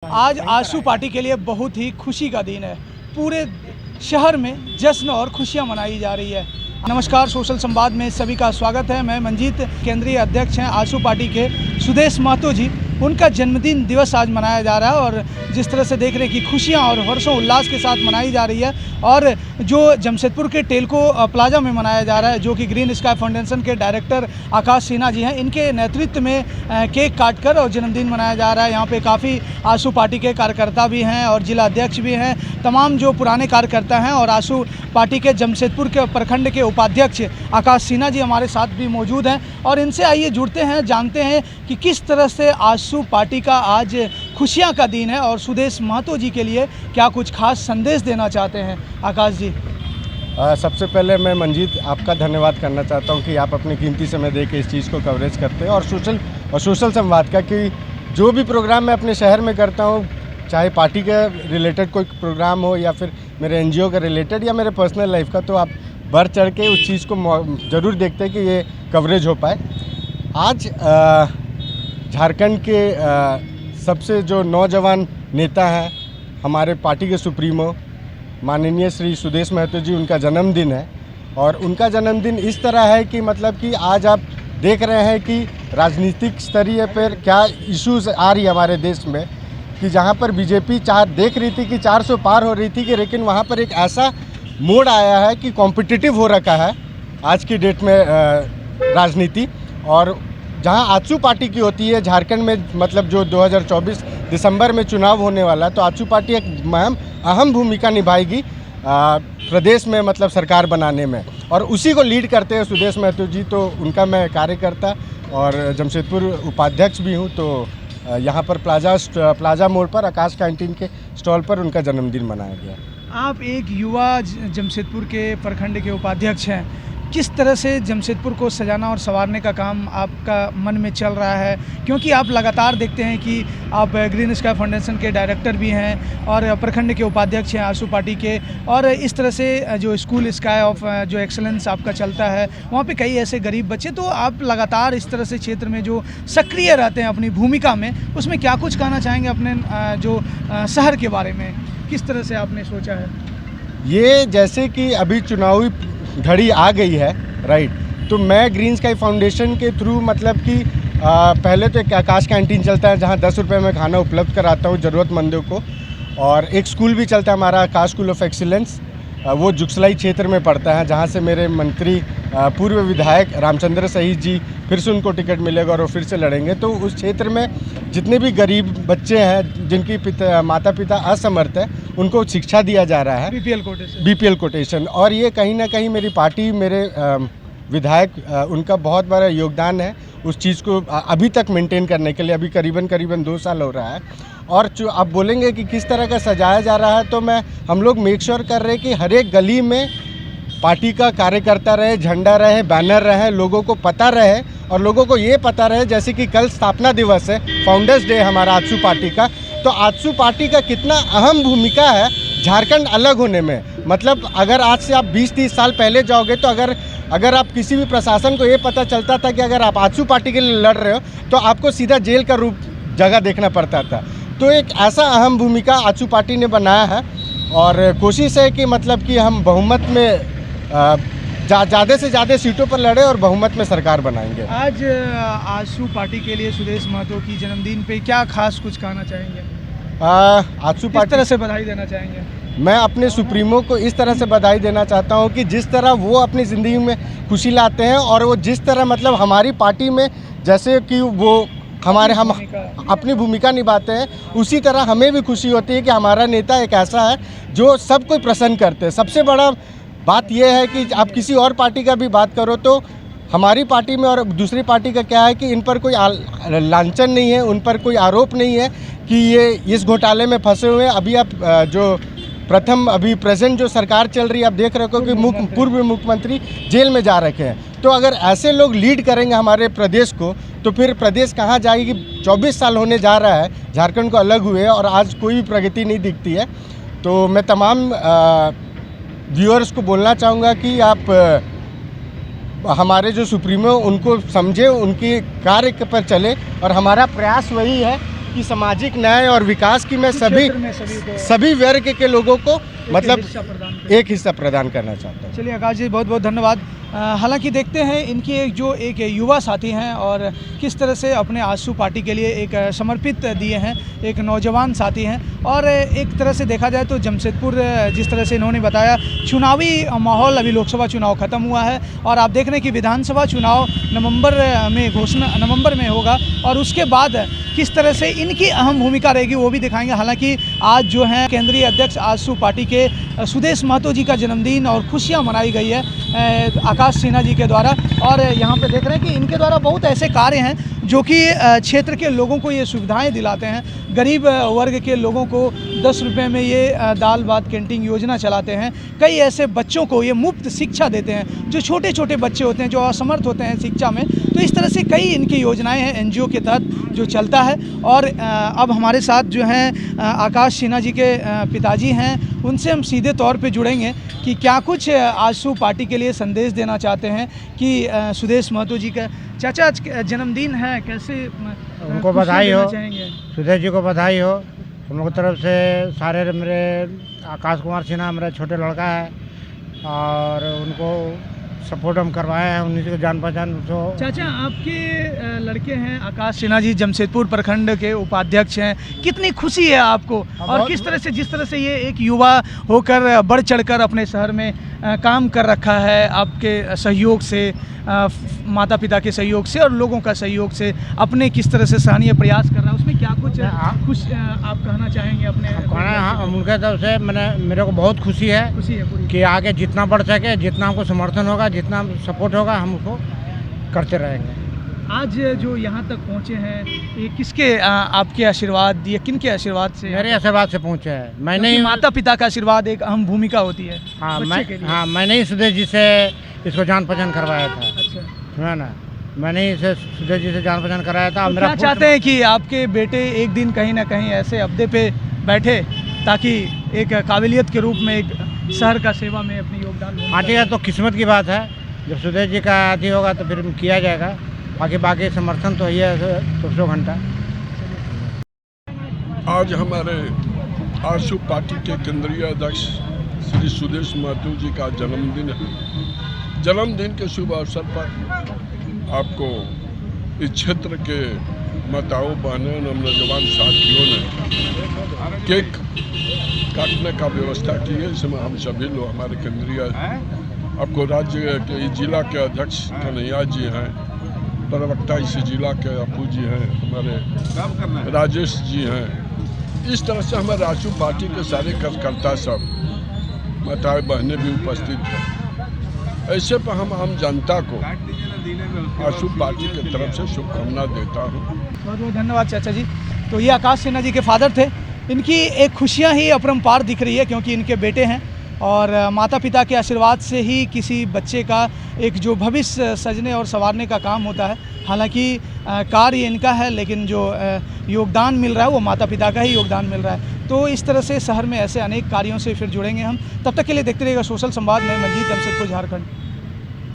आज आशू पार्टी के लिए बहुत ही खुशी का दिन है। पूरे शहर में जश्न और खुशियां मनाई जा रही है। नमस्कार, सोशल संवाद में सभी का स्वागत है। मैं मंजीत, केंद्रीय अध्यक्ष हैं आशू पार्टी के सुदेश महतो जी। उनका जन्मदिन दिवस आज मनाया जा रहा है और जिस तरह से देख रहे हैं कि खुशियां और हर्षों उल्लास के साथ मनाई जा रही है। और जो जमशेदपुर के टेल्को प्लाजा में मनाया जा रहा है, जो कि ग्रीन स्काई फाउंडेशन के डायरेक्टर आकाश सिन्हा जी हैं, इनके नेतृत्व में केक काटकर और जन्मदिन मनाया जा रहा है। यहाँ पे काफ़ी आशू पार्टी के कार्यकर्ता भी हैं और जिला अध्यक्ष भी हैं। तमाम जो पुराने कार्यकर्ता हैं और आशू पार्टी के जमशेदपुर के प्रखंड के उपाध्यक्ष आकाश सिन्हा जी हमारे साथ भी मौजूद हैं और इनसे आइए जुड़ते हैं, जानते हैं कि किस तरह से आशू पार्टी का आज खुशियां का दिन है और सुदेश महतो जी के लिए क्या कुछ खास संदेश देना चाहते हैं। आकाश जी, सबसे पहले मैं मंजीत आपका धन्यवाद करना चाहता हूं कि आप अपनी कीमती समय दे के इस चीज़ को कवरेज करते हैं और सोशल संवाद का कि जो भी प्रोग्राम मैं अपने शहर में करता हूं, चाहे पार्टी के रिलेटेड कोई प्रोग्राम हो या फिर मेरे एनजीओ के रिलेटेड या मेरे पर्सनल लाइफ का, तो आप बढ़ चढ़ के उस चीज़ को ज़रूर देखते हैं कि ये कवरेज हो पाए। आज झारखंड के सबसे जो नौजवान नेता हैं, हमारे पार्टी के सुप्रीमो माननीय श्री सुदेश महतो जी, उनका जन्मदिन है। और उनका जन्मदिन इस तरह है कि मतलब कि आज आप देख रहे हैं कि राजनीतिक स्तरीय पर क्या इश्यूज आ रही है हमारे देश में, कि जहां पर बीजेपी देख रही थी कि 400 पार हो रही थी, कि लेकिन वहां पर एक ऐसा मोड़ आया है कि कॉम्पिटिटिव हो रखा है आज की डेट में राजनीति। और जहां आशू पार्टी की होती है झारखंड में, मतलब जो 2024 दिसंबर में चुनाव होने वाला है, तो आशू पार्टी एक अहम भूमिका निभाएगी प्रदेश में, मतलब सरकार बनाने में। और उसी को लीड करते हैं सुदेश महतो जी, तो उनका मैं कार्यकर्ता और जमशेदपुर उपाध्यक्ष भी हूं। तो यहाँ पर प्लाजा मोड़ पर आकाश कैंटीन के स्टॉल पर उनका जन्मदिन मनाया गया। आप एक युवा जमशेदपुर के प्रखंड के उपाध्यक्ष हैं। किस तरह से जमशेदपुर को सजाना और संवारने का काम आपका मन में चल रहा है, क्योंकि आप लगातार देखते हैं कि आप ग्रीन स्काई फाउंडेशन के डायरेक्टर भी हैं और प्रखंड के उपाध्यक्ष हैं आशू पार्टी के, और इस तरह से जो स्कूल स्काई ऑफ जो एक्सेलेंस आपका चलता है, वहाँ पे कई ऐसे गरीब बच्चे, तो आप लगातार इस तरह से क्षेत्र में जो सक्रिय रहते हैं अपनी भूमिका में, उसमें क्या कुछ कहना चाहेंगे अपने जो शहर के बारे में, किस तरह से आपने सोचा है? ये जैसे कि अभी चुनावी घड़ी आ गई है, राइट, तो मैं ग्रीन स्काई फाउंडेशन के थ्रू, मतलब कि पहले तो एक आकाश कैंटीन चलता है जहां 10 रुपये में खाना उपलब्ध कराता हूं ज़रूरतमंदों को। और एक स्कूल भी चलता है हमारा आकाश स्कूल ऑफ एक्सीलेंस, वो जुगसलाई क्षेत्र में पड़ता है, जहां से मेरे मंत्री पूर्व विधायक रामचंद्र सही जी, फिर से उनको टिकट मिलेगा और वो फिर से लड़ेंगे। तो उस क्षेत्र में जितने भी गरीब बच्चे हैं जिनकी माता पिता असमर्थ है, उनको शिक्षा दिया जा रहा है, बीपीएल कोटेशन। और ये कहीं ना कहीं मेरी पार्टी, मेरे विधायक, उनका बहुत बड़ा योगदान है उस चीज़ को अभी तक मेंटेन करने के लिए। अभी करीबन 2 साल हो रहा है। और जो आप बोलेंगे कि किस तरह का सजाया जा रहा है, तो हम लोग मेक श्योर कर रहे हैं कि हर एक गली में पार्टी का कार्यकर्ता रहे, झंडा रहे, बैनर रहे, लोगों को पता रहे। और लोगों को ये पता रहे, जैसे कि कल स्थापना दिवस है, फाउंडर्स डे हमारा आशू पार्टी का, तो आशू पार्टी का कितना अहम भूमिका है झारखंड अलग होने में। मतलब अगर आज से आप 20-30 साल पहले जाओगे, तो अगर आप किसी भी प्रशासन को ये पता चलता था कि अगर आप आशू पार्टी के लिए लड़ रहे हो, तो आपको सीधा जेल का जगह देखना पड़ता था। तो एक ऐसा अहम भूमिका आशू पार्टी ने बनाया है और कोशिश है कि मतलब कि हम बहुमत में ज़्यादा से ज़्यादा सीटों पर लड़े और बहुमत में सरकार बनाएंगे। आज आशू पार्टी के लिए सुदेश महतो की जन्मदिन पे क्या खास कुछ कहना चाहेंगे? आशू पार्टी किस तरह से बधाई देना चाहेंगे? मैं अपने सुप्रीमो को इस तरह से बधाई देना चाहता हूं कि जिस तरह वो अपनी ज़िंदगी में खुशी लाते हैं, और वो जिस तरह मतलब हमारी पार्टी में जैसे कि वो हम अपनी भूमिका निभाते हैं, उसी तरह हमें भी खुशी होती है कि हमारा नेता एक ऐसा है जो सब कोई प्रसन्न करते हैं। सबसे बड़ा बात यह है कि आप किसी और पार्टी का भी बात करो, तो हमारी पार्टी में और दूसरी पार्टी का क्या है कि इन पर कोई लांछन नहीं है, उन पर कोई आरोप नहीं है कि ये इस घोटाले में फंसे हुए हैं। अभी आप जो अभी प्रेजेंट जो सरकार चल रही है, आप देख रहे हो कि पूर्व मुख्यमंत्री जेल में जा रखे हैं। तो अगर ऐसे लोग लीड करेंगे हमारे प्रदेश को, तो फिर प्रदेश कहाँ जाएगी? 24 साल होने जा रहा है झारखंड को अलग हुए और आज कोई भी प्रगति नहीं दिखती है। तो मैं तमाम व्यूअर्स को बोलना चाहूँगा कि आप हमारे जो सुप्रीमो उनको समझे, उनकी कार्य पर चले। और हमारा प्रयास वही है कि सामाजिक न्याय और विकास की मैं क्षेत्र में सभी को सभी वर्ग के लोगों को मतलब हिस्सा प्रदान करें। एक हिस्सा प्रदान करना चाहता हूँ। चलिए आकाश जी, बहुत बहुत धन्यवाद। हालांकि देखते हैं इनकी एक युवा साथी हैं और किस तरह से अपने आजसू पार्टी के लिए एक समर्पित दिए हैं, एक नौजवान साथी हैं। और एक तरह से देखा जाए तो जमशेदपुर, जिस तरह से इन्होंने बताया, चुनावी माहौल, अभी लोकसभा चुनाव ख़त्म हुआ है और आप देख रहे हैं कि विधानसभा चुनाव नवंबर में होगा और उसके बाद किस तरह से इनकी अहम भूमिका रहेगी वो भी दिखाएंगे। हालांकि आज जो है केंद्रीय अध्यक्ष आजसू पार्टी के सुदेश महतो जी का जन्मदिन और खुशियां मनाई गई है आकाश सिन्हा जी के द्वारा। और यहाँ पे देख रहे हैं कि इनके द्वारा बहुत ऐसे कार्य हैं जो कि क्षेत्र के लोगों को ये सुविधाएं दिलाते हैं। गरीब वर्ग के लोगों को 10 रुपये में ये दाल भात कैंटीन योजना चलाते हैं। कई ऐसे बच्चों को ये मुफ्त शिक्षा देते हैं जो छोटे छोटे बच्चे होते हैं, जो असमर्थ होते हैं शिक्षा में। तो इस तरह से कई इनकी योजनाएं हैं एनजीओ के तहत जो चलता है। और अब हमारे साथ जो हैं आकाश सिन्हा जी के पिताजी हैं, उनसे हम सीधे तौर पे जुड़ेंगे कि क्या कुछ आजसू पार्टी के लिए संदेश देना चाहते हैं कि सुदेश महतो जी का चाचा आज जन्मदिन है, कैसे उनको बधाई हो, चाहेंगे? सुदेश जी को बधाई हो। हम लोग की तरफ से सारे मेरे आकाश कुमार सिन्हा मेरा छोटे लड़का है और उनको सपोर्ट हम करवाए हैं, उन्हीं की जान पहचान। तो चाचा, आपके लड़के हैं आकाश सिन्हा जी, जमशेदपुर प्रखंड के उपाध्यक्ष हैं। कितनी खुशी है आपको और किस तरह से, जिस तरह से ये एक युवा होकर बढ़ चढ़कर अपने शहर में काम कर रखा है, आपके सहयोग से, माता पिता के सहयोग से और लोगों का सहयोग से अपने किस तरह से सराहनीय प्रयास कर रहा है, उसमें क्या कुछ खुश आप कहना चाहेंगे अपने? उनके तरफ से मेरे को बहुत खुशी है पूरी कि आगे जितना बढ़ सके, जितना हमको समर्थन होगा, जितना सपोर्ट होगा, हम उसको करते रहेंगे। आज जो यहाँ तक पहुँचे हैं, ये किसके आपके आशीर्वाद या किन के आशीर्वाद से? मेरे आशीर्वाद से पहुँचे हैं। मैंने ही माता पिता का आशीर्वाद एक अहम भूमिका होती है। मैंने ही सुदेश जी से इसको जान पहचान करवाया था। अच्छा, है ना, मैंने ही इसे सुदेश जी से जान पहचान कराया था। तो क्या चाहते हैं कि आपके बेटे एक दिन कहीं ना कहीं ऐसे अहदे पे बैठे ताकि एक काबिलियत के रूप में एक शहर का सेवा में अपनी योगदान दे? हाँ ठीक है, तो किस्मत की बात है, जब सुदेश जी का आदि होगा तो फिर किया जाएगा। बाकी समर्थन तो ये है 24 घंटा। आज हमारे आजसू पार्टी के केंद्रीय अध्यक्ष श्री सुदेश महतो जी का जन्मदिन है। जन्मदिन के शुभ अवसर पर आपको इस क्षेत्र के माताओं, बहनों और नौजवान साथियों ने केक काटने का व्यवस्था की है। इसमें हम सभी लोग, हमारे केंद्रीय, आपको राज्य के जिला के अध्यक्ष कन्हैया जी हैं, प्रवक्ता इस जिला के अपू जी हैं, हमारे राजेश जी हैं। इस तरह से हमारे आजसू पार्टी के सारे कार्यकर्ता सब, माताएं बहनें भी उपस्थित हैं। ऐसे पर हम आम जनता को आजसू पार्टी की तरफ से शुभकामना देता हूँ। बहुत बहुत धन्यवाद चाचा जी। तो ये आकाश सिन्हा जी के फादर थे। इनकी एक खुशियाँ ही अपरंपार दिख रही है क्योंकि इनके बेटे हैं और माता पिता के आशीर्वाद से ही किसी बच्चे का एक जो भविष्य सजने और संवारने का काम होता है। हालांकि कार्य इनका है, लेकिन जो योगदान मिल रहा है वो माता पिता का ही योगदान मिल रहा है। तो इस तरह से शहर में ऐसे अनेक कार्यों से फिर जुड़ेंगे हम। तब तक के लिए देखते रहिएगा सोशल संवाद में। मंजीत, जमशेदपुर, झारखंड।